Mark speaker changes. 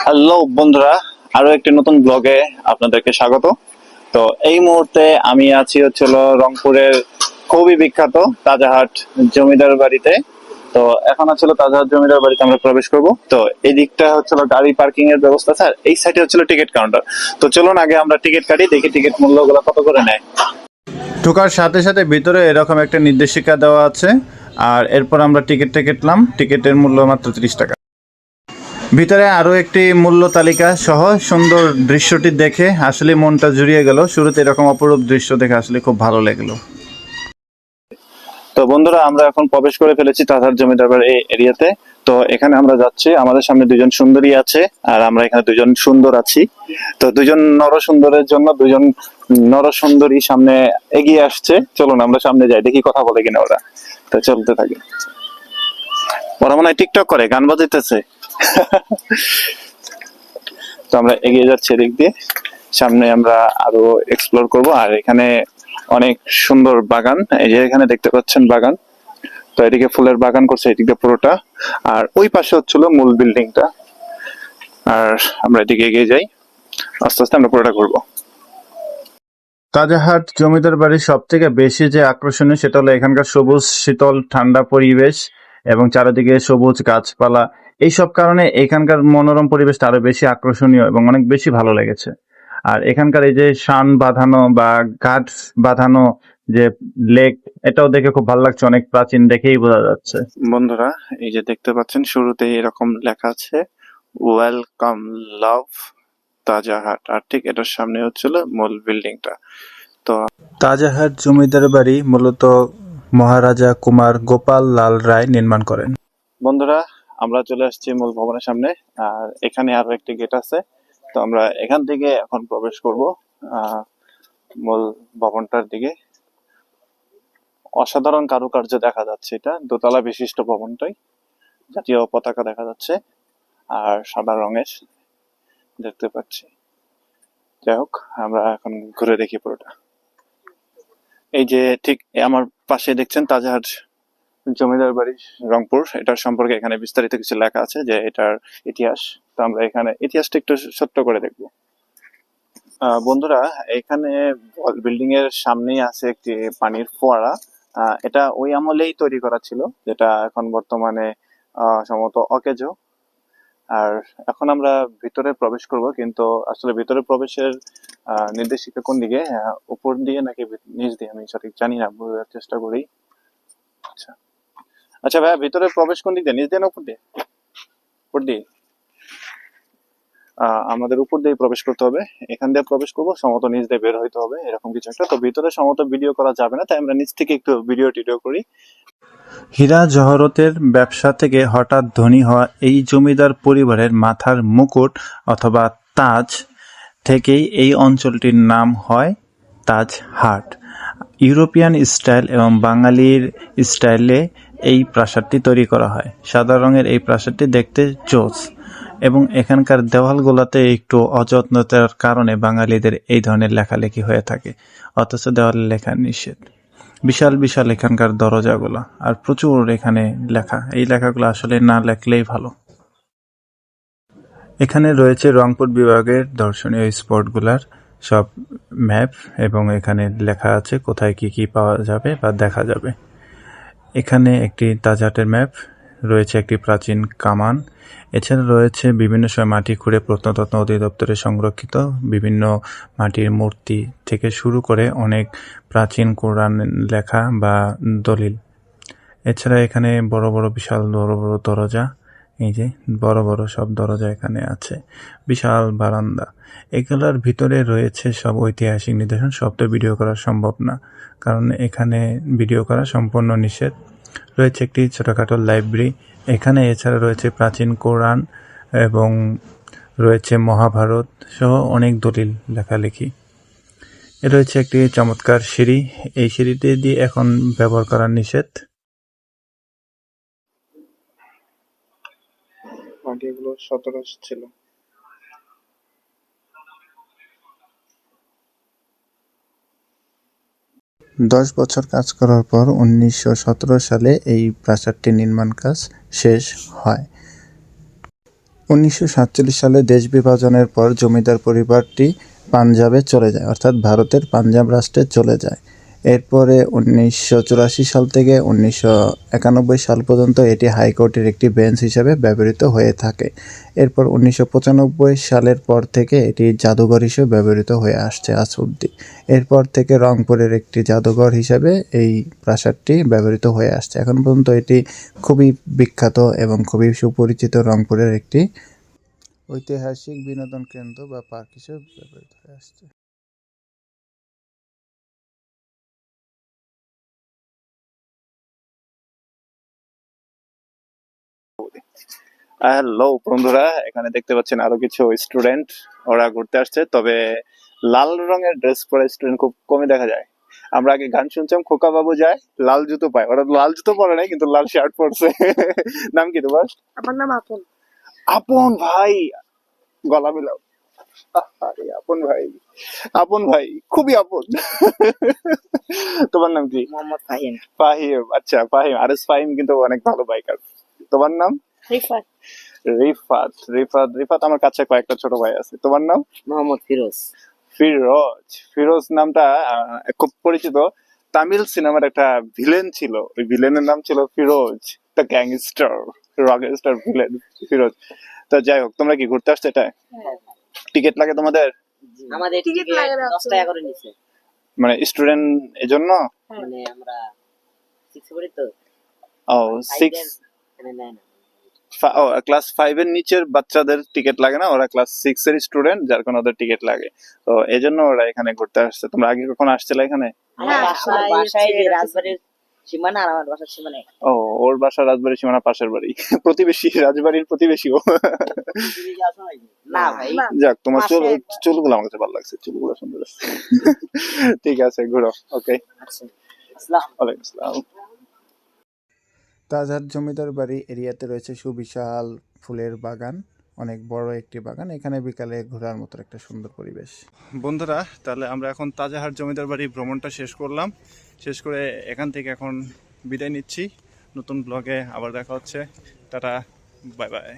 Speaker 1: Hello বন্ধুরা, আরো একটি নতুন ব্লগে আপনাদেরকে স্বাগত। তো এই মুহূর্তে আমি আছি হচ্ছিল রংপুরের খুবই বিখ্যাত তাজাহাট জমিদার বাড়িতে। তো এখন হচ্ছিল তাজাহাট জমিদার বাড়িতে আমরা প্রবেশ করব। তো এই দিকটা হচ্ছিল গাড়ি পার্কিং এর ব্যবস্থা, স্যার এই সাইডে হচ্ছিল টিকিট কাউন্টার। তো চলুন আগে আমরা টিকিট কাটি, দেখি টিকিট মূল্যগুলো কত করে নেয়। ঢোকার সাথে সাথে ভিতরে এরকম একটা নির্দেশিকা দেওয়া আছে, আর এরপর আমরা টিকিটটা কেটলাম। টিকিটের মূল্য মাত্র 30 টাকা। ভিতরে আরো একটি মূল্য তালিকা সহ সুন্দর দৃশ্যটি দেখে আসলে মনটা জুড়িয়ে গেল। শুরুতে এরকম অপরূপ দৃশ্য দেখে আসলে খুব ভালো লাগলো। তো বন্ধুরা, আমরা এখন প্রবেশ করে ফেলেছি তাজাহাট জমিদার বাড়ির এই এরিয়াতে। তো এখানে আমরা যাচ্ছি, আমাদের সামনে দুজন সুন্দরী আছে আর আমরা এখানে দুজন সুন্দর আছি। তো দুজন নরসুন্দরের জন্য দুজন নরসুন্দরী সামনে এগিয়ে আসছে। চলুন আমরা সামনে যাই, দেখি কথা বলে কিনা ওরা। তো চলতে থাকে, ওরা মনে হয় টিকটক করে, গান বাজাইতেছে। তো আমরা এগিয়ে যাচ্ছি এদিক দিয়ে, সামনে আমরা আরো এক্সপ্লোর করব। আর এখানে অনেক সুন্দর বাগান, এই যে এখানে দেখতে পাচ্ছেন বাগান। তো এদিকে ফুলের বাগান করছে এদিকে পুরোটা, আর ওই পাশে হচ্ছিল মূল বিল্ডিংটা। আর আমরা এদিকে এগিয়ে যাই, আস্তে আস্তে আমরা পুরোটা ঘুরবো। তাজাহাট জমিদার বাড়ির সব থেকে বেশি যে আকর্ষণীয় সেটা হলো এখানকার সবুজ শীতল ঠান্ডা পরিবেশ এবং চারিদিকে সবুজ গাছপালা। এইসব কারণে এখানকার মনোরম পরিবেশটা আরো বেশি আকর্ষণীয় এবং অনেক বেশি ভালো লেগেছে। আর এখানকার এই যে শান বাঁধানো বা গাছ বাঁধানো যে লেক, এটাও দেখে খুব ভালো লাগছে, অনেক প্রাচীন দেখেই বোঝা যাচ্ছে। বন্ধুরা, এই যে দেখতে পাচ্ছেন শুরুতেই এরকম লেখা আছে ওয়েলকাম লাভ তাজাহাট, আর ঠিক এটার সামনে হচ্ছিল মূল বিল্ডিংটা। তো তাজাহাট জমিদার বাড়ি মূলত মহারাজা কুমার গোপাল লাল রায় নির্মাণ করেন। বন্ধুরা, আমরা চলে আসছি মূল ভবনের সামনে, আর এখানে আরো একটি গেট আছে। তো আমরা এখান থেকে এখন প্রবেশ করব মূল ভবনটার দিকে। অসাধারণ কারুকার্য দেখা যাচ্ছে, এটা দোতলা বিশিষ্ট ভবনটাই, জাতীয় পতাকা দেখা যাচ্ছে আর সাদা রঙের দেখতে পাচ্ছি। যাই হোক, আমরা এখন ঘুরে দেখি পুরোটা। এই যে ঠিক আমার পাশে দেখছেন তাজাহাট জমিদার বাড়ি রংপুর, এটার সম্পর্কে এখানে বিস্তারিত কিছু লেখা আছে, যে এটার ইতিহাস। তো আমরা এখানে ইতিহাসটা একটু ছোট্ট করে দেখব। বন্ধুরা, এখানে বিল্ডিং এর সামনেই আছে একটি পানির ফোয়ারা। এটা ওই আমলেই তৈরি করা ছিল, যেটা এখন বর্তমানে সম্ভবত অকেজো। আর এখন আমরা ভিতরে প্রবেশ করব, কিন্তু আসলে ভিতরে প্রবেশের নির্দেশিকা কোন দিকে, উপর দিয়ে নাকি নিচ দিয়ে আমি সঠিক জানি না, বোঝার চেষ্টা করি। আচ্ছা আচ্ছা ভাইয়া, ভিতরে প্রবেশ কোন দিক দিয়ে, নিচ দিয়ে না উপর দিয়ে? উপর দিয়ে। আমাদের উপর দিয়ে প্রবেশ করতে হবে, এখান দিয়ে প্রবেশ করবো, সম্ভবত নিচ দিয়ে বের হইতে হবে, এরকম কিছু একটা। তো ভিতরে সম্ভবত ভিডিও করা যাবে না, তাই আমরা নিচ থেকে একটু ভিডিও টিডিও করি। হীরা জহরতের ব্যবসা থেকে হঠাৎ ধনী হওয়া এই জমিদার পরিবারের মাথার মুকুট অথবা তাজ থেকেই এই অঞ্চলটির নাম হয় তাজহাট। ইউরোপিয়ান স্টাইল এবং বাঙালির স্টাইলে এই প্রাসাদটি তৈরি করা হয়। সাদা রঙের এই প্রাসাদটি দেখতে জোস, এবং এখানকার দেওয়ালগুলোতে একটু অযত্নতার কারণে বাঙালিদের এই ধরনের লেখালেখি হয়ে থাকে, অথচ দেওয়ালে লেখা নিষেধ। বিশাল বিশাল এখানকার দরজাগুলো, আর প্রচুর এখানে লেখা। এই লেখাগুলো আসলে না লেখলেই ভালো। এখানে রয়েছে রংপুর বিভাগের দর্শনীয় স্পটগুলার সব ম্যাপ, এবং এখানে লেখা আছে কোথায় কি কি পাওয়া যাবে বা দেখা যাবে। এখানে একটি তাজহাটের ম্যাপ রয়েছে, একটি প্রাচীন কামান, এছাড়া রয়েছে বিভিন্ন সময় মাটি খুঁড়ে প্রত্নতত্ত্ব অধিদপ্তরে সংরক্ষিত বিভিন্ন মাটির মূর্তি থেকে শুরু করে অনেক প্রাচীন কোরআন লেখা বা দলিল। এছাড়া এখানে বড় বড় বিশাল বড় বড় দরজা, এই যে বড় বড় সব দরজা এখানে আছে, বিশাল বারান্দা। এগুলোর ভিতরে রয়েছে সব ঐতিহাসিক নিদর্শন। সব তো ভিডিও করা সম্ভব না, কারণ এখানে ভিডিও করা সম্পূর্ণ নিষেধ। রয়েছে একটি ছোটখাটো লাইব্রেরি এখানে, এছাড়া রয়েছে প্রাচীন কোরআন এবং রয়েছে মহাভারত সহ অনেক দলিল লেখালেখি। রয়েছে একটি চমৎকার সিঁড়ি, এই সিঁড়িটি দিয়ে এখন ব্যবহার করা নিষেধ। আগে এগুলো 17 ছিল।
Speaker 2: দশ বছর কাজ করার পর 1917 সালে এই প্রাসাদটির নির্মাণ কাজ শেষ হয়। 1947 সালে দেশ বিভাজনের পর জমিদার পরিবারটি পাঞ্জাবে চলে যায়, অর্থাৎ ভারতের পাঞ্জাব রাষ্ট্রে চলে যায়। এরপরে 1984 সাল থেকে 1991 সাল পর্যন্ত এটি হাইকোর্টের একটি বেঞ্চ হিসেবে ব্যবহৃত হয়ে থাকে। এরপর 1995 সালের পর থেকে এটি জাদুঘর হিসেবে ব্যবহৃত হয়ে আসছে আজ অবধি। এরপর থেকে রংপুরের একটি জাদুঘর হিসেবে এই প্রাসাদটি ব্যবহৃত হয়ে আসছে। এখন পর্যন্ত এটি খুবই বিখ্যাত এবং খুবই সুপরিচিত রংপুরের একটি ঐতিহাসিক বিনোদন কেন্দ্র বা পার্ক হিসেবে ব্যবহৃত হয়ে আসছে।
Speaker 1: হ্যালো বন্ধুরা, এখানে দেখতে পাচ্ছেন আরো কিছু স্টুডেন্ট, ওরা ঘুরতে আসছে। তবে লাল রঙের ড্রেস পরা স্টুডেন্ট খুব কমই দেখা যায়। আমরা আগে গান শুনছিলাম খোকা বাবু যায় লাল জুতো পায়, ওরা লাল জুতো পরে নাই কিন্তু লাল শার্ট পরছে। নাম কি তোমার?
Speaker 3: আমার নাম আপন।
Speaker 1: আপন ভাই, গলা মিলাও। আরে আপন ভাই, আপন ভাই খুবই আপন। তোমার নাম কি?
Speaker 3: মোহাম্মদ ফাহিম।
Speaker 1: ফাহিম, আচ্ছা ফাহিম, আরএস ফাহিম কিন্তু অনেক ভালো বাইকার। তোমার নাম?
Speaker 3: রিফাত।
Speaker 1: রিফাত। রিফাত রিফাত আমার কাছে কয়েকটা ছোট ভাই আছে। তোমার নাম?
Speaker 3: মোহাম্মদ ফিরোজ।
Speaker 1: ফিরোজ। ফিরোজ নামটা খুব পরিচিত। তামিল সিনেমার একটা ভিলেন ছিল, ওই ভিলেনের নাম ছিল Firoz the gangster, Rockstar villain Firoz. তো যাই হোক, তোমরা কি ঘুরতে আসছো? এটা টিকিট লাগে তোমাদের?
Speaker 3: আমাদের টিকিট লাগে 10 টাকা করে নিছে।
Speaker 1: মানে স্টুডেন্ট এজন্য?
Speaker 3: মানে আমরা 6 পড়ি তো।
Speaker 1: ও 6,
Speaker 3: মানে নেয় না।
Speaker 1: ক্লাস 5 এর নিচের বাচ্চাদের টিকিট লাগে না, ওরা ক্লাস 6 এর স্টুডেন্ট, যার কারণে ওদের টিকিট লাগে। তো এজন্য ওরা এখানে ঘুরতে আসছে। তোমরা আগে কখন আসছিলে এখানে?
Speaker 3: আমার বাসায় যে রাজবাড়ির সীমানা আর আমার বাসার সীমানা।
Speaker 1: ও, ওর বাসা রাজবাড়ির সীমানা, পাশের বাড়ি, প্রতিবেশী, রাজবাড়ির প্রতিবেশীও।
Speaker 3: না ভাই।
Speaker 1: যাক, তোমার চুলগুলো আমার কাছে ভালো লাগছে, চুলগুলো সুন্দর আছে। ঠিক আছে, ঘুরো। ওকে,
Speaker 3: আচ্ছা। আসসালাম।
Speaker 1: ওয়ালাইকুম আসসালাম।
Speaker 2: তাজহাট জমিদার বাড়ি এরিয়াতে রয়েছে সুবিশাল ফুলের বাগান, অনেক বড় একটি বাগান। এখানে বিকালে ঘোরার মতো একটা সুন্দর পরিবেশ।
Speaker 1: বন্ধুরা, তাহলে আমরা এখন তাজাহাট জমিদার বাড়ি ভ্রমণটা শেষ করলাম। শেষ করে এখান থেকে এখন বিদায় নিচ্ছি। নতুন ব্লগে আবার দেখা হচ্ছে। Tata, bye bye.